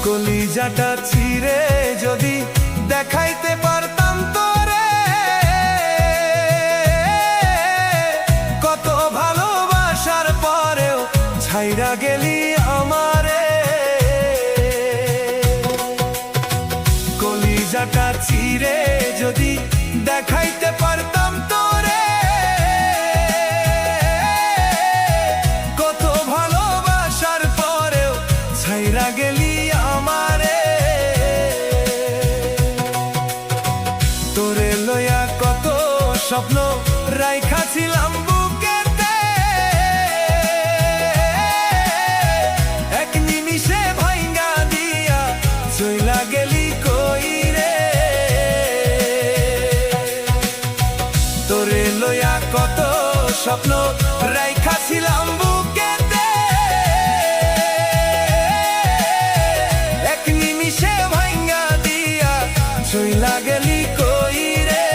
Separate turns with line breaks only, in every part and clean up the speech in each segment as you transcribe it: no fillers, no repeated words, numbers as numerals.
কলিজাটা ছিঁড়ে যদি দেখাইতে পারতাম তোরে, কত ভালোবাসার পরেও ছাইরা গেলি আমারে। কলিজাটা ছিঁড়ে যদি দেখাইতে পারতাম তোরে, কত ভালোবাসার পরেও ছাইরা গেলি আমারে। তোরে লইয়া কত স্বপ্ন রাইখাছিলাম বুকেতে, এক নিমিষে ভাইঙ্গা দিয়া চইলা গেলি কই রে। তোরে লইয়া কত স্বপ্ন রাইখাছিলাম বুকেতে, এক নিমিষে ভাইঙ্গা দিয়া চইলা গেলি কই রে।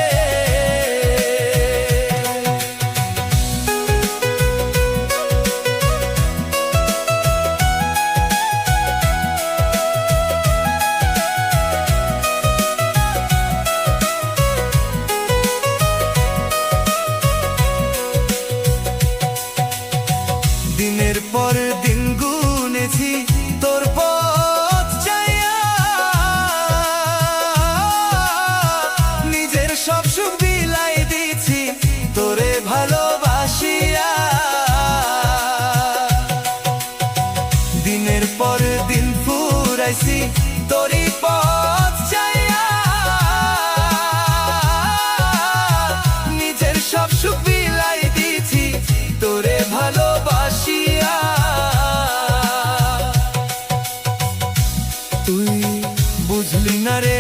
দিনের পর দিন গুনেছি তোর পথ চাইয়া, নিজের সব সুখ বিলাই দিছি তোরে ভালোবাসিয়া। দিনের পর দিন ফুরাইছি তোরই পথ চাইয়া, নিজের সব সুখ বিলাই দিছি তোরে ভালোবাসিয়া। তুই বুঝলি না রে